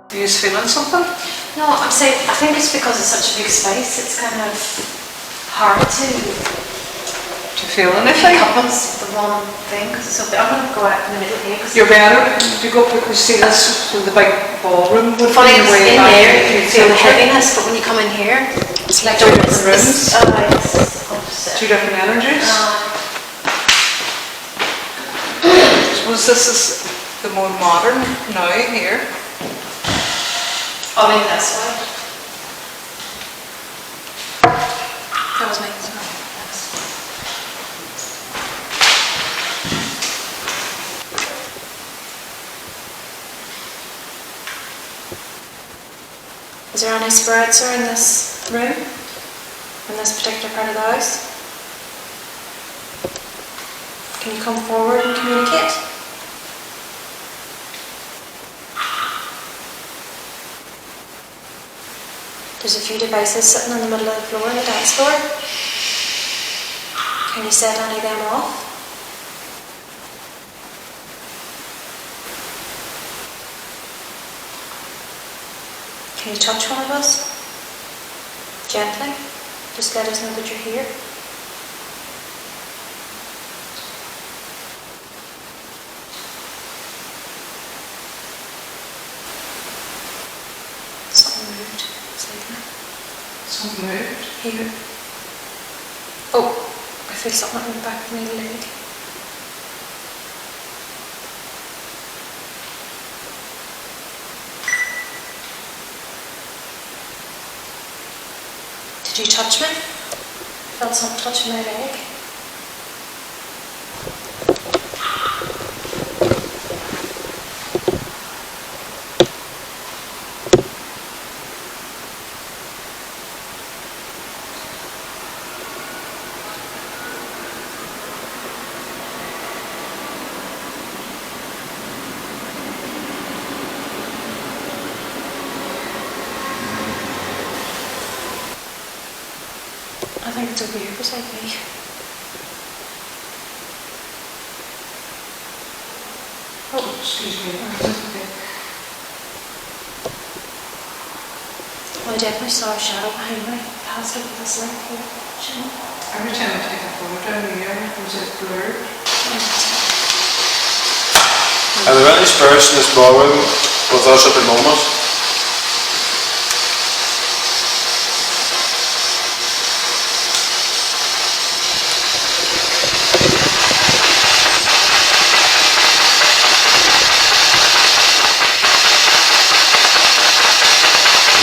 Are you feeling something? No, I'm saying, I think it's because it's such a big space, it's kind of hard to Feel anything? pick up on the one thing, because it's so big. I'm going to go out in the middle here. You're better to go because see this through the big ballroom. Funny, it's way in back, there, you feel the it. heaviness, but when you come in here, It's like two different rooms, it's opposite. two different energies. I suppose this is the more modern now here. Oh, maybe that's why. That was me. Is there any spirits in this room? In this particular part of the house? Can you come forward and communicate? There's a few devices sitting in the middle of the floor on the dance floor. Can you set any of them off? Can you touch one of us? Gently. Just let us know that you're here. Something moved. Something moved? Here. Oh, I feel something on the back of my leg. Did you touch me? Felt something touching my leg. I think it's over here beside me. Oh, excuse me. Well, I definitely saw a shadow behind me. Pass over this length here. Every time I take a photo down here, was it blurred? Are there any spirits in this ballroom with us at the moment?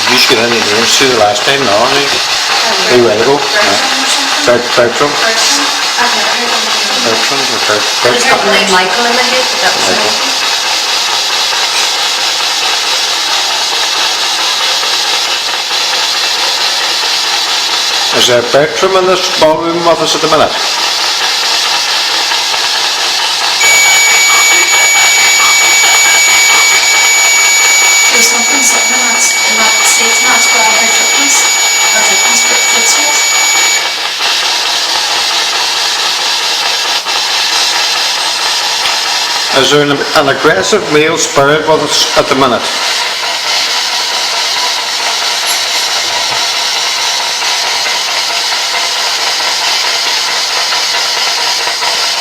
You should get any names to the last time, no? Are you ready to go? Bertram? I've never heard of him. Bertram or There's something like Michael in my head, but that was Michael. Is there Bertram in this ballroom with us at the minute? There's something sitting in that seat, and that's where I heard footprints. Or footsteps. Is there an aggressive male spirit with us at the minute?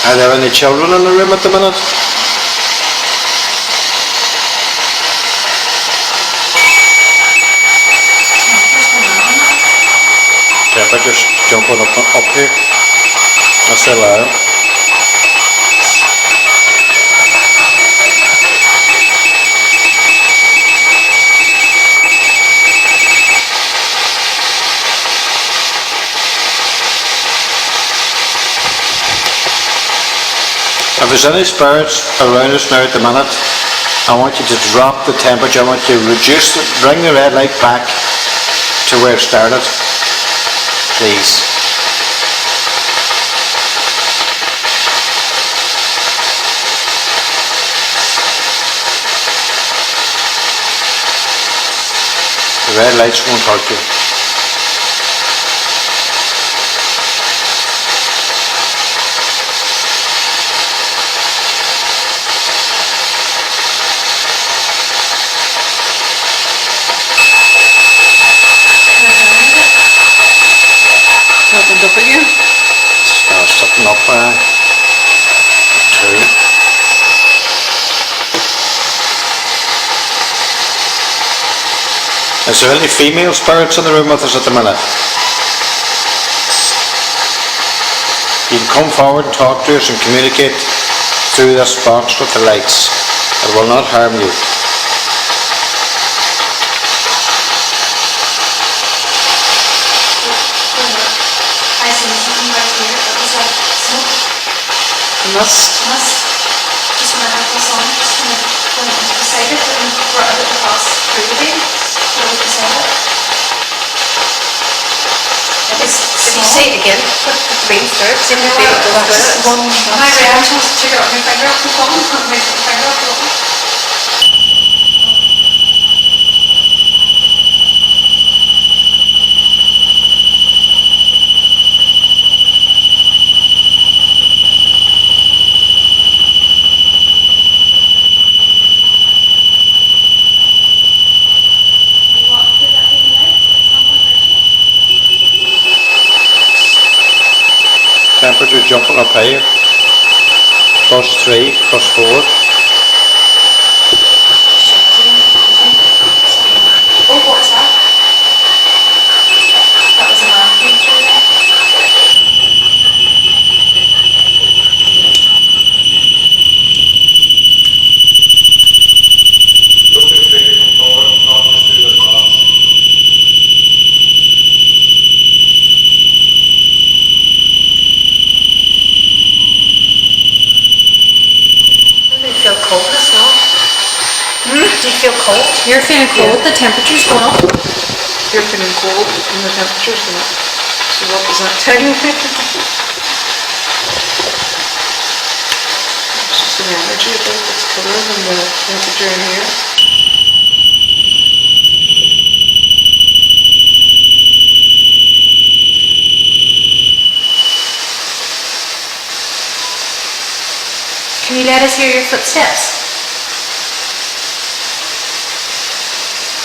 Are there any children in the room at the minute? Temperature's jumping up here. That's the alarm. If there's any spirits around us now at the minute, I want you to drop the temperature. I want you to reduce it, bring the red light back to where it started, please. The red lights won't hurt you. Opened up again. Something up by 2. Is there any female spirits in the room with us at the minute? You can come forward and talk to us and communicate through this box with the lights. It will not harm you. I seen something right here that was like smoke. Mist. Just when I had this on, just kind of went beside it and brought it across through the vein. Right beside it. Did you say it again? Put the veins through it. Seem to be able to go through it. My reaction was to take it off my finger off the phone, put my finger off the phone. Temperature jumping up higher. +3, +4. Oh, what was that? That was a man came through there. Look at the figure come forward and talk us through the box. Do you feel cold as well? Do you feel cold? You're feeling cold, the temperature's going up. You're feeling cold and the temperature's going up. So what does that tell you? It's just an energy about that's cooler than the temperature in here. Can you let us hear your footsteps?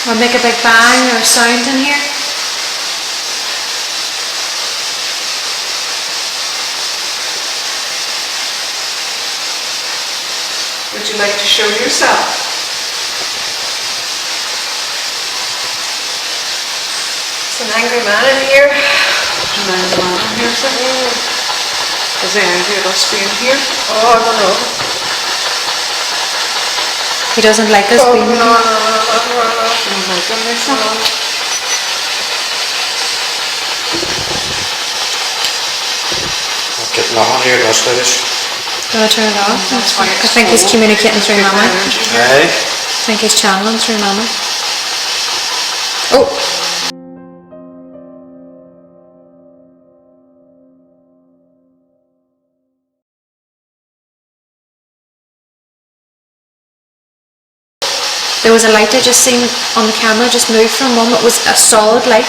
Or make a big bang or sound in here? Would you like to show yourself? It's an angry man in here. And I'm the man in here, so is he angry at us being here? Oh, I don't know. He doesn't like us being here. You don't like him, Lisa? Getting on here, that's what it is. Do I turn it off? That's fine. I think he's communicating through Mama. Aye. I think he's channeling through Mama. Oh! There was a light I just seen on the camera just move from one that was a solid light.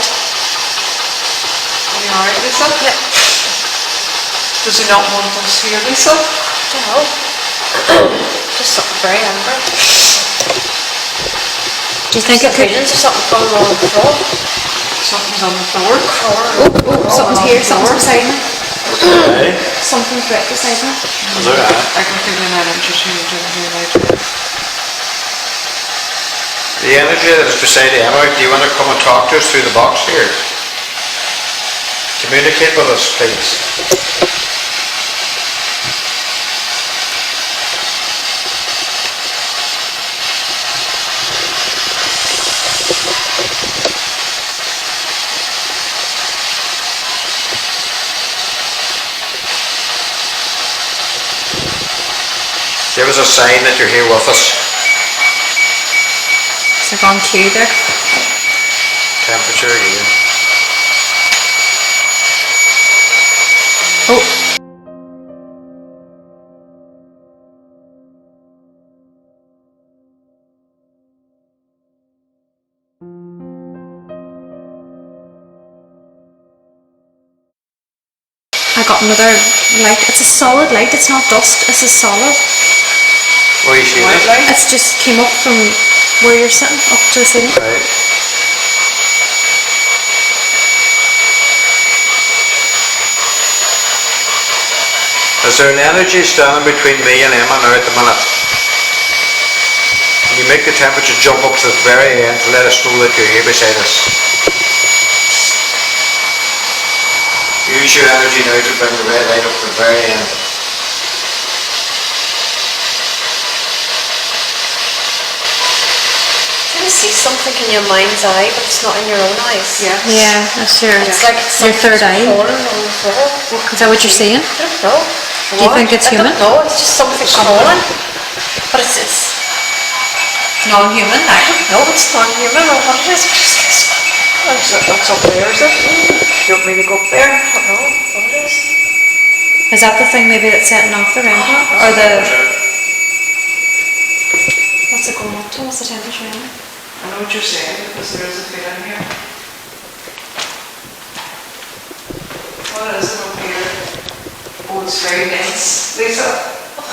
Are you alright, Lisa? Yeah. Does he not want us here, Lisa? No. Just something very angry. Do you think it could... Visions or something falling on the floor? Something's on the floor. Something's here, something's beside me. Aye. Something's right beside me. Is there that? I can feel an energy change in here right now. The energy that is beside Emma, do you want to come and talk to us through the box here? Communicate with us, please. Give us a sign that you're here with us. It's like on cue there. Temperature again. Oh, I got another light. It's a solid light, it's not dust, it's a solid. Where are you shooting? White light? It's just came up from where you're sitting, up to the ceiling. Right. Is there an energy standing between me and Emma now at the minute? Can you make the temperature jump up to the very end to let us know that you're here beside us? Use your energy now to bring the red light up to the very end. Can you see something in your mind's eye, but it's not in your own eyes? Yes. Yeah, that's your, It's like your third eye. crawling on the floor. Is that what you're saying? I don't know. Do you think it's human? I don't know, it's just something crawling. But it's Non-human, I don't no, it's non-human or what it is. That's up there, is it? Do you want me to go up there? I don't know what it is. Is that the thing maybe that's setting off the REM clock? Or the... What's it going up to? What's the temperature in it? I know what you're saying, because there is a feeling here. What is it up here? Oh, it's very dense, Lisa.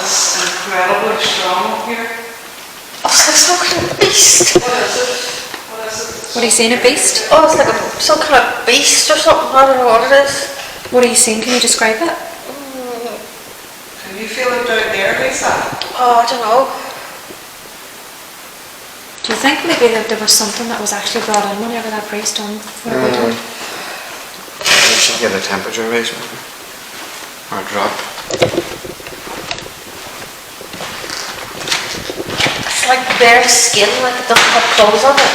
It's incredibly strong up here. Oh, it's like some kind of beast. What is it? What is it? What are you seeing, a beast? Oh, it's like some kind of beast or something. I don't know what it is. What are you seeing? Can you describe it? Can you feel it down there, Lisa? Oh, I don't know. Do you think maybe that there was something that was actually brought in whenever that priest done what we did? We should get a temperature raise maybe. Or a drop. It's like bare skin, like it doesn't have clothes on it.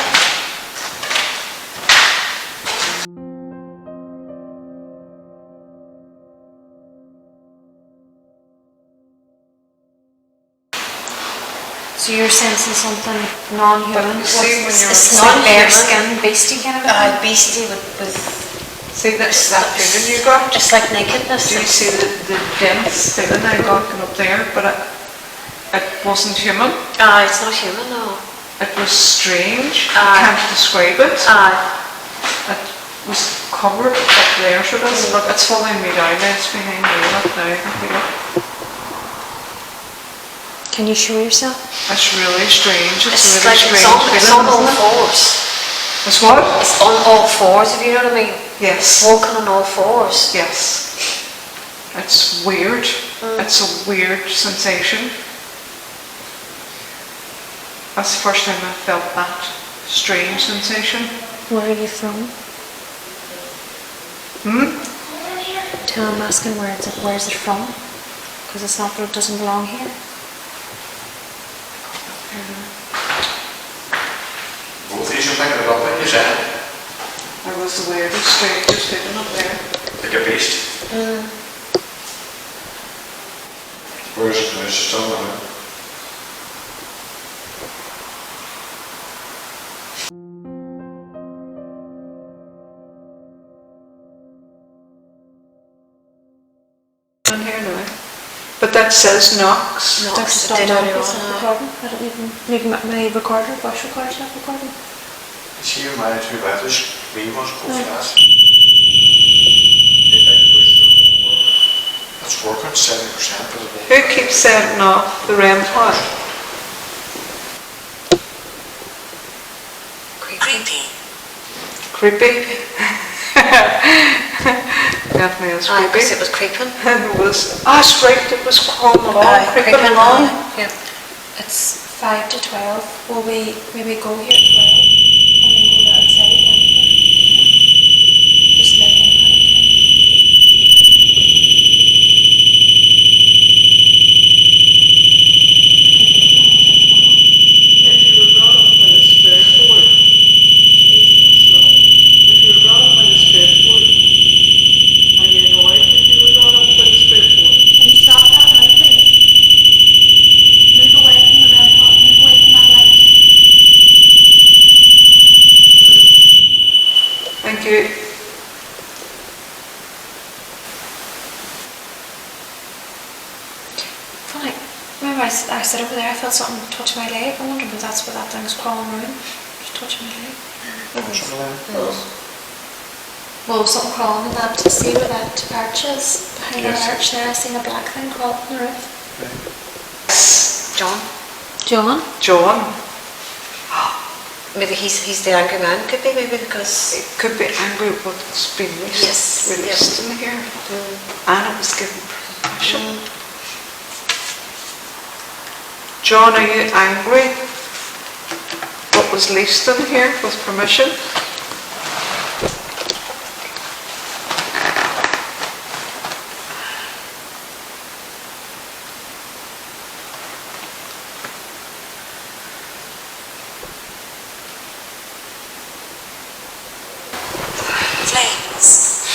So you're sensing something non-human? But you see when you're- It's It's not bare non-human. skin, beastie kind of thing? Beastie with See that feeling you got? just like nakedness. Do you see the dense feeling I got going up there? But it wasn't human. It's not human, no. It was strange. I Aye. can't describe it. It was covered up there, so it is. Look, it's following me down. It's behind me. Look now. I can feel it. Can you show yourself? It's really strange. It's It's really like strange it's on all feeling, isn't it? fours. It's what? It's on all fours, if you know what I mean. Yes. Walking on all fours. Yes. It's weird. It's a weird sensation. That's the first time I felt that strange sensation. Where are you from? Tell I'm asking where's it from? Because it's not, it doesn't belong here. Both of you should pick it up when you said it. There was the weirdest, strangest feeling up there. Like a beast. Where is it now? It's still now. On here now. But that says Knox. No, That's it did earlier It's not on. recording. I don't even, maybe my recorder, voice recorder's not recording. See your mind two letters. We must go No. fast. It's working 70% of the day. Who keeps setting off the REM pod? Creepy. Creepy. Definitely is Because creepy. it was creeping. And it was, it's right, it was crawling along, creeping along. Yeah. It's 5 to 12. Will we maybe go here at 12 and then go outside and just let them have it? exit over there, I felt something touch my leg. I wonder if that's what that thing's crawling around. Just touching my leg. Well, something crawling in that, see where that arch is? Behind that arch there, I seen a black thing crawling on the roof. John. John? John. Maybe he's the angry man, could be, maybe because... It could be angry at what's been Yes, released in here. And it was given permission. John, are you angry? What was released in here with permission?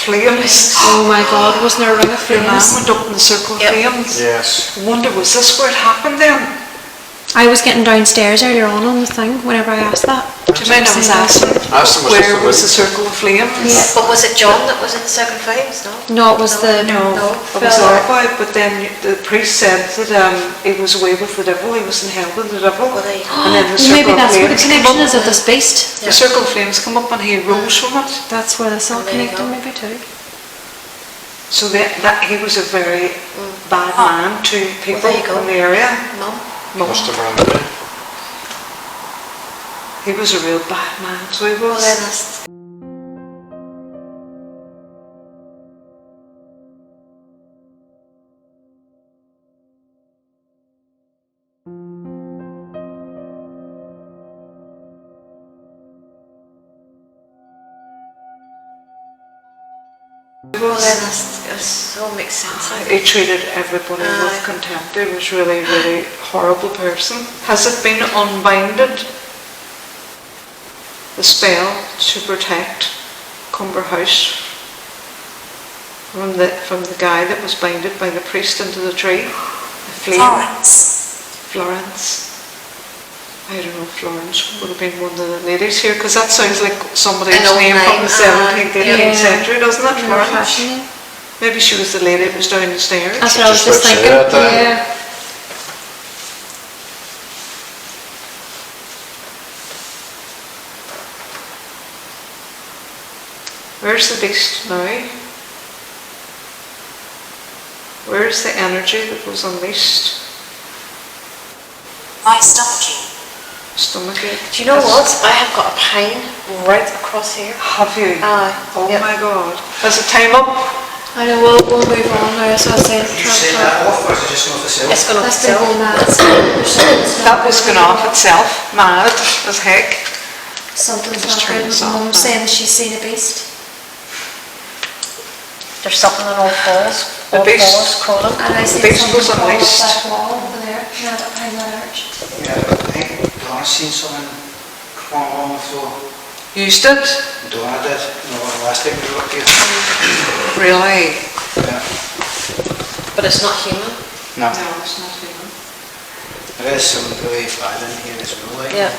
Flames. Oh my God, wasn't there a ring of Your man flames? went up in the circle of flames. Yes. I wonder, was this where it happened then? I was getting downstairs earlier on the thing, whenever I asked that. Do you mind I was asking where was the circle of flames? Yeah. But was it John that was in the circle of flames, no? No, it was the... No, it was fella. our boy, but then the priest said that he was away with the devil, he was in hell with the devil. Well, there you go. And then the Maybe circle of that's where the flames connection come is up. of this beast. The circle of flames come up and he rose from it. That's where this all There you connected go. maybe too. So that he was a very bad man to people there you go. in the area. Mum. Must have run away. He was a real bad man, so he Well, was. then that's... Well, then that's all makes sense. He treated everybody with Aye. contempt. He was really, really horrible person. Has it been unbinded? The spell to protect Cumber House from the guy that was binded by the priest into the tree. The flame. Florence. I don't know if Florence would have been one of the ladies here, because that sounds like somebody's An old name from name, the 17th, 18th yeah. century, doesn't it? More Florence. fashion. Maybe she was the lady that was down the stairs. That's what I was Just just about thinking. said that. Yeah. Where's the beast now? Where's the energy that was unleashed? My stomachache. Stomachache. Do you know what? I have got a pain right across here. Have you? Aye. Oh Yep. my God. Has the time up? I know, we'll move on now, so I say... Did you say that off or is it just not the sale? It's going to That's been going mad. That was going off itself. Mad as heck. Something's Just not turn good. this off Mum now. saying she's seen a beast. There's something on all fours. The All beast. fours crawling. And I seen beast something was crawl up unleashed. that wall over there, not behind that arch. Yeah, I think Donna seen something crawling on the floor. Used it? Donna did. No, last time we were up here. Really? Yeah. But it's not human. No. No, it's not human. There is some really bad in here as well. Like. Yeah.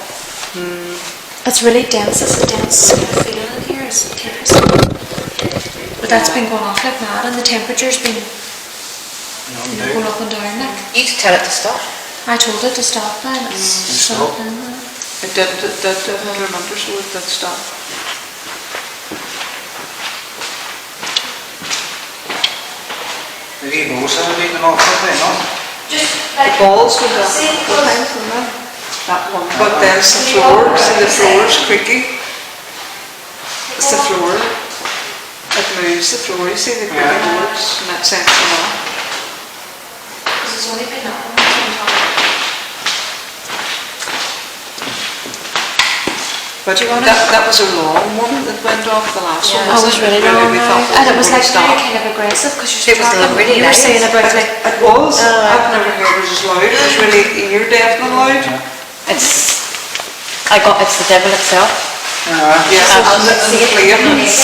It's really dense, it's a dense feeling in here, it's intense. But that's been going off like mad and the temperature's been going up and down like. You to tell it to stop. I told it to stop now and it's stop. stopping. It did, I remember, so it did stop. Maybe balls have been off, have they not? Just The balls were off a couple of times, wasn't it? That one. But there's the floor, see the floor's creaky. It's the floor. It moves the floor, you see the creaky boards, and that sets them off. This has only been up. But that was a long one that went off, the last one. I was really long we now. thought And it was like stop. very kind of aggressive because It was really you were nice. saying about like It was. I've never heard it as loud. It was really ear deafening loud. It's the devil itself. Yes, and the flames.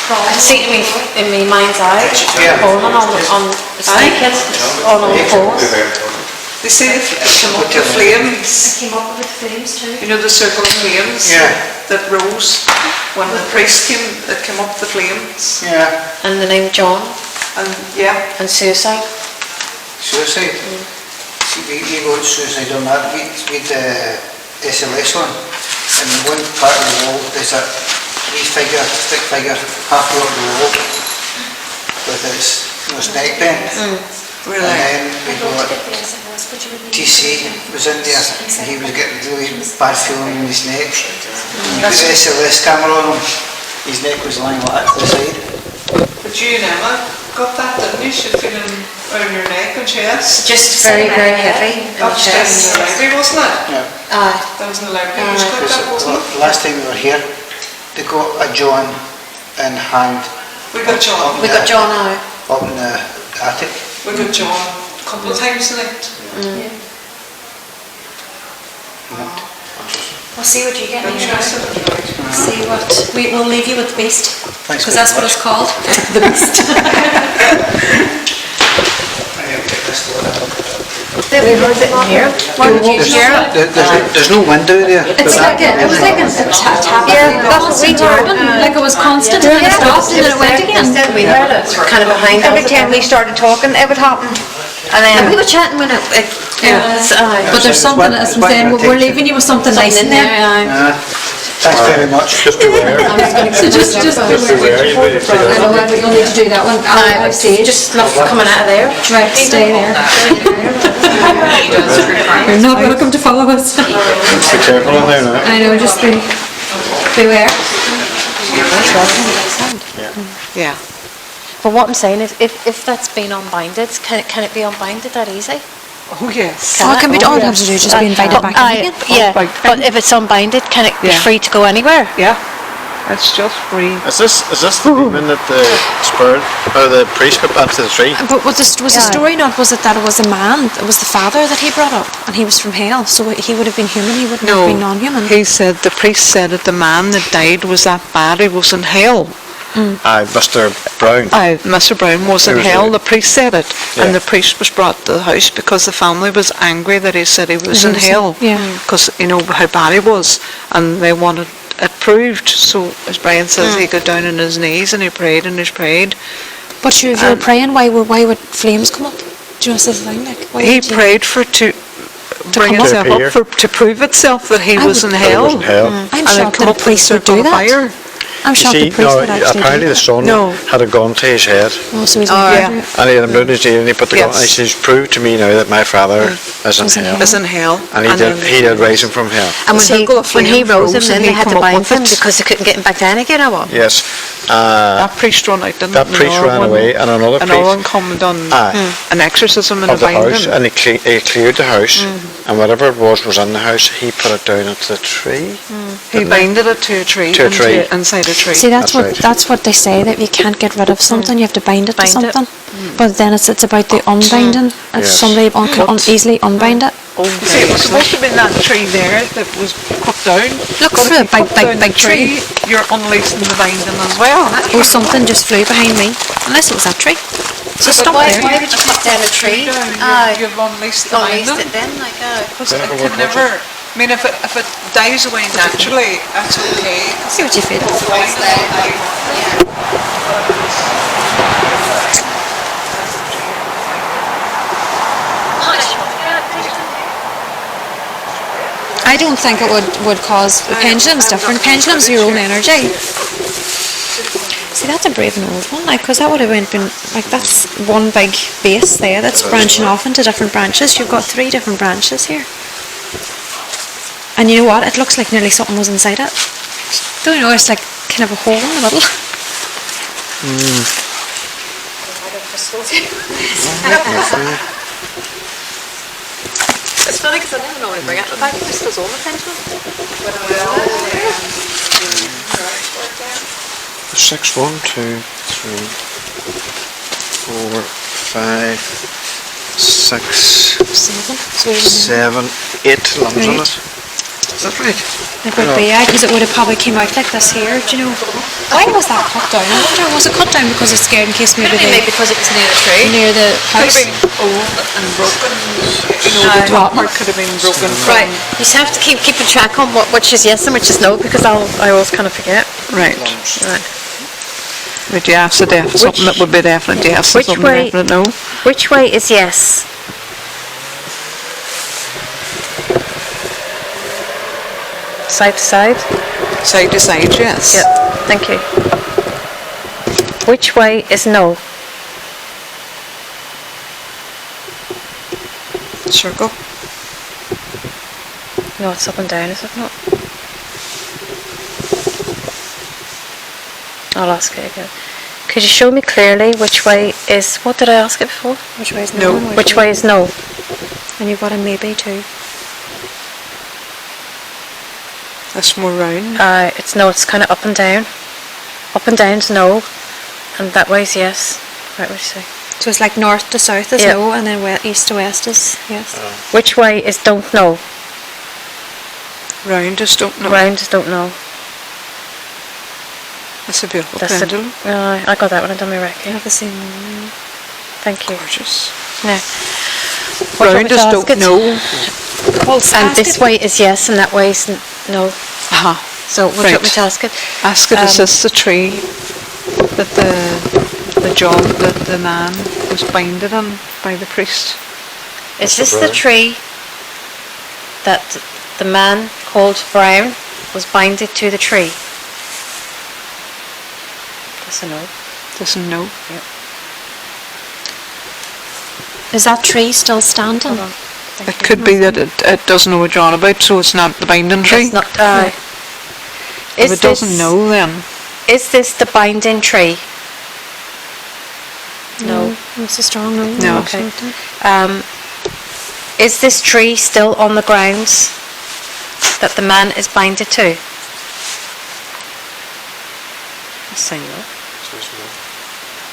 I see it in my mind's eye, Yeah. crawling on the snakeheads, on all fours. You see the flames. came up with flames too. You know the circle of flames Yeah. that rose when the priest came, that came up the flames. Yeah. And the name John And yeah, and suicide. Suicide. we got suicide on that. We'd SLS on, and one part of the wall is a wee figure, stick figure, halfway up the wall with its neck bent. Really? And then we got TC was in there, and he was getting really bad feeling in his neck. We put the SLS camera on him, his neck was lying like that to the side. But you and Emma got that, didn't you? She was feeling around your neck and chest. Just very, very heavy in the Upstairs in the chest. library, wasn't it? Yeah. That was in the library. You got that, wasn't it? Last time we were here, they got a John in hand. We got John. We got John out. Up in the attic. We got John a couple of times tonight. We'll see what you get. Interested. See what we'll leave you with the beast, Thanks because very that's what much. it's called. The beast. Here. Why did you hear it? There's no window there. It's like it was like a tap. Yeah, that's what we heard. Like it was constant, and then it stopped, and then it went again. We heard it. Kind of behind. Every time we started talking, it would happen. And And we then were chatting when it was, but there's It's something, one- as it's I'm one saying, that we're takes leaving you with something nice in there. Thanks very much. Just beware. So just beware. I know, but you'll need to do that one. I'll stage. just love coming out of there. Right, stay there. You're not welcome to follow us. Be careful in there now. I know, just beware. Yeah. But what I'm saying is, if that's been unbinded, can it be unbinded that easy? Oh, yes. What can be done? All you have to do is just be invited back in again. Yeah, but if it's unbinded, can it be Yeah. free to go anywhere? Yeah. It's just free. Is this the demon that the spirit or the priest got back to the tree? But was the story not, was it that it was a man, it was the father that he brought up, and he was from hell, so he would have been human, he wouldn't have been non-human? He said, the priest said that the man that died was that bad, he was in hell. Aye, Mr. Browne. Aye, Mr. Browne was in He was hell, there. the priest said it. Yeah. And the priest was brought to the house because the family was angry that he said he was in hell. Yeah. Because, you know, how bad he was. And they wanted it proved. So, as Brian says, he got down on his knees and he prayed and he prayed. But sure, if you were praying, why would flames come up? Do you know, this thing, like, why He would you- prayed for it to bring come up? itself To up, to prove itself that he I was in would- He was hell. in hell. I'm And it shocked come that a up with priest would circle do of that. fire. I'm You shocked see, the priest no, would actually apparently do the son No. had a gun to his head, that. Oh, so he's Yeah. and he had him down his knee, and he put the gun. And he Yes. says, "Prove to me now that my father is in Was in hell." Is in hell. And he did raise him from hell. And when he rose him, then they had to come up bind with him it. because they couldn't get him back down again, or what? Yes. That priest ran out, didn't That it? priest ran away, and another Another one priest come and done Aye. an exorcism and of the bind house, him. and he cleared the house, and whatever it was in the house, he put it down at the tree. He binded it to a tree, To a tree. inside a tree. See, That's right. that's what they say, that you can't get rid of something, you have to bind it to Bind it. something. But then it's about the unbinding. If Yes. somebody can easily unbind it. You see, it was supposed to be that tree there that was cut down. Look But if through you a big, cut down big, big the tree. You're unleashing the binding as well. Oh, something just flew behind me. Unless it was that tree. So stop there. Why would you cut down a tree? You've unleashed the Unleashed binding. it then, like, Because it could never, I mean, if it dies away naturally, that's okay. See what you feel. I don't think it would cause, the pendulum's different. Pendulum's your own energy. See, that's a brave and old one, like, because that would have been, like, that's one big base there that's branching off into different branches. You've got 3 different branches here. And you know what? It looks like nearly something was inside it. Don't you know, it's like kind of a hole in the middle. It's funny because I never normally bring it back to crystals all the pendulum. 6, 1, 2, 3, 4, 5, 6, 7, 8 lumps on it. Is that right? It would be, because it would have probably came out like this here, do you know? Why was that cut down? I wonder, was it cut down because it's scared in case maybe Maybe because it was near the tree. near the Could house? have been old and broken. You know, the top part could have been broken from... Right, you just have to keep keeping track on which is yes and which is no, because I always kind of forget. Right. Right. But yes, a definite, something that would be definite yes, and which something way- definite no. Which way is yes? Side to side? Side to side, yes. Yep, thank you. Which way is no? Circle. No, it's up and down, is it not? I'll ask it again. Could you show me clearly which way is... What did I ask it before? Which way is No. no? and Which way is no? And you've got a maybe too. That's more round. It's no, it's kind of up and down. Up and down's no, and that way's yes. Right, what do you say? So it's like north to south is Yeah. no, and then east to west is yes. Which way is don't know? Round is don't know. Round is don't know. That's a beautiful That's it. pendulum. I got that when I done my I recce. have the same one. Thank you. Gorgeous. Now, what do you want Round me to is ask don't it? know. And this way is yes, and that way is no. Uh-huh. So what do you want me to ask it? Ask it, is this the tree that the man was binded on by the priest? Is this the tree that the man called Browne was binded to the tree? That's a no. Doesn't know. Is that tree still standing? Hold on. Thank It you. could be that it doesn't know what you're on about, so it's not the binding tree. It's not. If it doesn't know, then Is this the binding tree? No. It's a strong no. No. Okay. Is this tree still on the grounds that the man is binded to? I'll say no.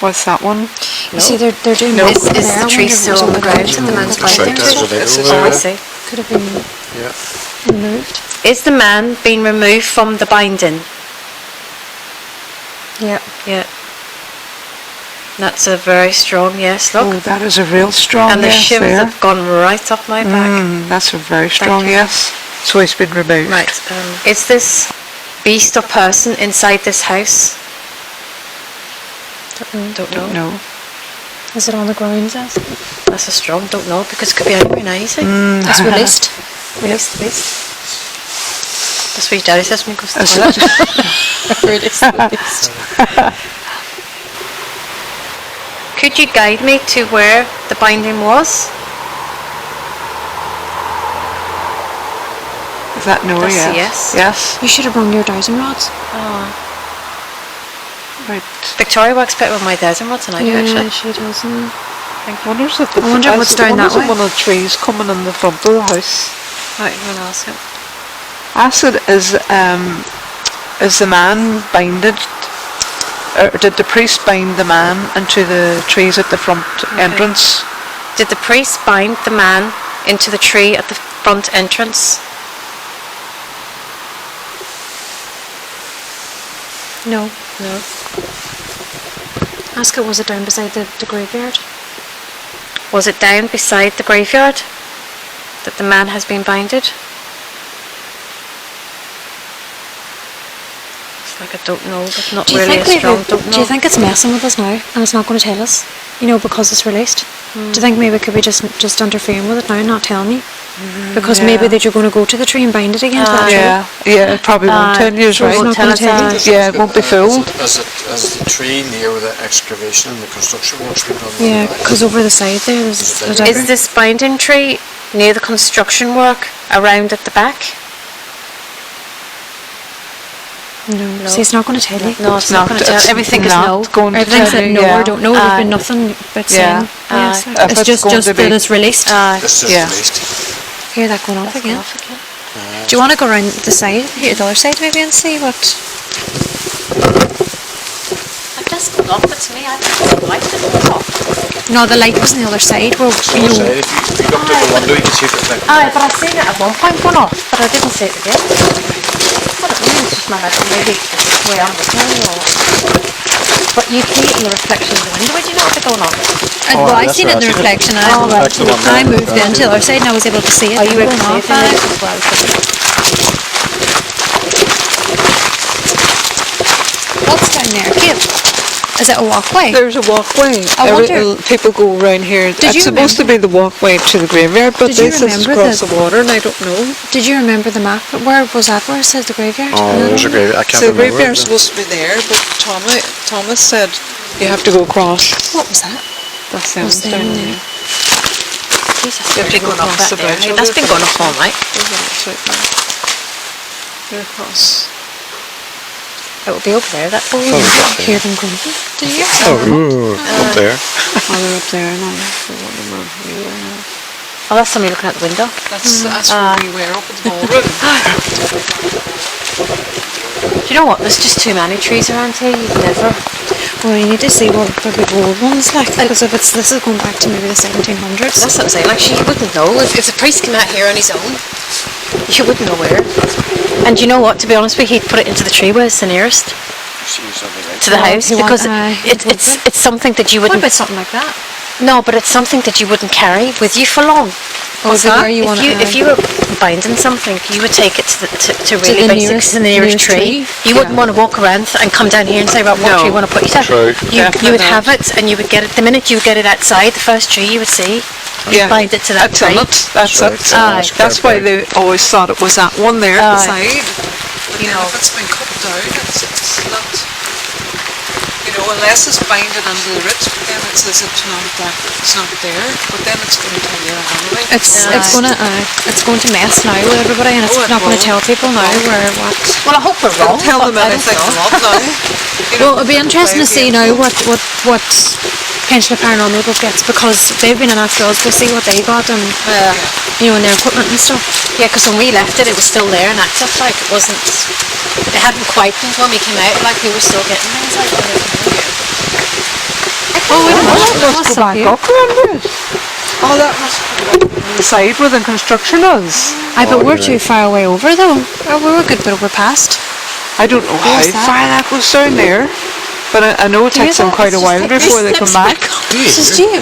what's that one? You see, they're doing No. this Is there. the tree I wonder still if it on was the grounds that the man's It's binded right to? there, so Oh, I see. Could have been removed. Is the man being removed from the binding? Yeah. Yeah. That's a very strong yes, Oh, look. that is a real strong And the yes shivers there. have gone right up my back. That's a very strong you. yes. So it's been removed. Right. Is this beast or person inside this house? Don't know. No. Is it on the grounds? That's a strong don't know because it could be anywhere now, you see. It's released. Release the beast. That's what your daddy says when he goes to the Is toilet. it? Release the beast. Could you guide me to where the binding was? Is that no or That's a yes? yes. Yes. You should have rung your dowsing rods. Right. Victoria works better with my dowsing rods than I do actually. she doesn't. Wonders if the I wonder what's down that way. one of the trees coming in the front of the house. Right, I'm going to ask him. Ask it, is the man binded, or did the priest bind the man into the trees at the front entrance? Did the priest bind the man into the tree at the front entrance? No. No. Ask it, was it down beside the graveyard? Was it down beside the graveyard that the man has been binded? It's like I don't know, but not really a strong don't know. Do you think it's messing with us now and it's not going to tell us? You know, because it's released? Do you think maybe it could be just interfering with it now and not telling you? Because maybe that you're going to go to the tree and bind it again to that tree? Yeah, it probably won't tell you, so it's right? not going to tell you. Yeah, it won't be fooled. Is the tree near where the excavation and the construction work's been done? Yeah, because over the side there, there's a digger. Is this binding tree near the construction work around at the back? No. See, it's not going to tell you. No, it's not going to tell. It's Everything is not no. going to Everything's tell said you, no yeah. or don't know. There's been nothing but Yeah. saying yes. If It's it's just going to that be- it's released. It's just Yeah. released. Hear that going off again. Do you want to go around the side, here, the other side maybe, and see what? I've just gone off, but to me, I think the light didn't go off. No, the light was on the other side. Where, So you if know, you looked at the window, you could see it reflected. Aye, but I've seen it at one point going off, but I didn't see it again. I don't know, it's just my head, maybe it's the way I'm looking or... But you see it in the reflection of the window, would you not have it going off? well, I that's seen it in the right. reflection. And Oh, right. I moved in to the other side, and I was able to see it. Are you able going to off. see it as well? What's down there, Kate? Is it a walkway? There's a walkway. I wonder- People go around here. Did It's you supposed to be the walkway to the graveyard, but Did you this is remember across the- the water, and I don't know. Did you remember the map? Where was that? Where it says the graveyard? Oh, there's a graveyard. I can't So the remember. graveyard's supposed to be there, but Thomas said you have to go across. What was that? That's Was them there down in there. there? Jesus, You have to go across the bridge. That's been going up all night. They're across. It will be over there, that ball. Hear them going. Did you hear Up there. Oh, they're up there now. So what am I here? Oh, that's somebody looking out the window. That's where we were up at the ballroom. Do you know what? There's just too many trees around here. You'd never. Well, you need to see what the big old ones like, because if this is going back to maybe the 1700s. That's what I'm saying. Like, she wouldn't know. If the priest came out here on his own, you wouldn't know where. And you know what? To be honest with you, he'd put it into the tree where it's the nearest to the house, he because it's it's something that you What wouldn't. about something like that? No, but it's something that you wouldn't carry with you for long. What's that? Where you If want if you were binding something, you would take it to really the basic, nearest- to the nearest nearest tree. tree? You wouldn't want to walk around and come down here and say, right, what No. tree you want to put it to? True. You would have it, and you would get it. The minute you would get it outside, the first tree you would see, you bind it to that That's tree. it. That's Right, it. so Aye. That's why they always thought it was that one there at the Aye. side. But you know, if it's been cut down, it's not. You know, unless it's binded under the roots, but then it says it's not there. But then it's going to tell you anomaly. It's going to mess now with everybody, and it's Oh, it not going to will. tell people now where what. Well, I hope we're wrong. Don't tell them but I don't anything know. wrong now. You know, Well, it'll be interesting to see now what Pension Paranormal Group gets, because they've been in after us. We'll see what they got, and you know, and their equipment and stuff. Yeah, because when we left it, it was still there and active. Like, it wasn't. It hadn't quite been when we came out. Like, we were still getting things like that. Oh, wait a minute. let's go back up, remember it? Oh, that must be on the side where the construction is. Aye, but we're too far away over though. Oh, we were a good bit over past. I don't know how Where's that? far that goes down there, but I know it takes them quite a while before they come back. Just do you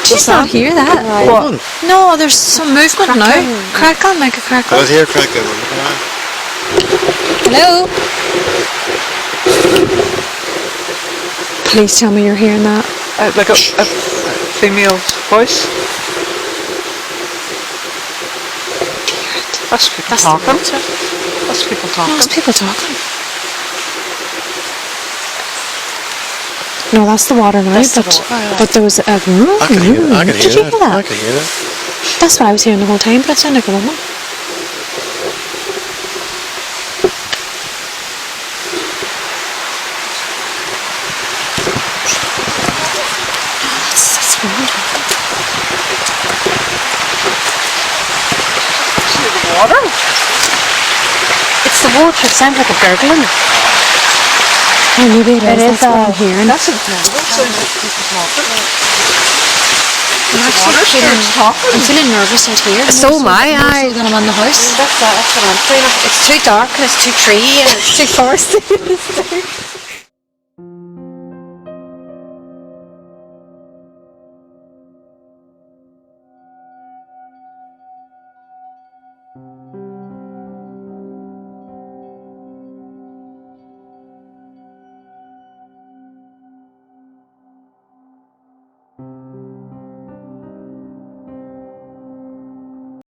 just not hear that? What? No, there's some movement now. Crackle, make a I crackle. was here cracking. Hello? Please tell me you're hearing that. Like a female voice. That's people talking. That's people talking. There's people talking. No, that's the water now, but there was a... I can hear it. I can Did hear you it. hear that? I can hear it. That's what I was hearing the whole time, but it sounded like a woman. That's weird. See the water? It's the water. It sounds like a gurgling. Oh, maybe it is. That's what I'm hearing. That's incredible. Sounds like people talking. I'm feeling nervous and tired. So am I. So that I'm on the house. That's what I'm feeling. It's too dark and it's too treey and it's too foresty.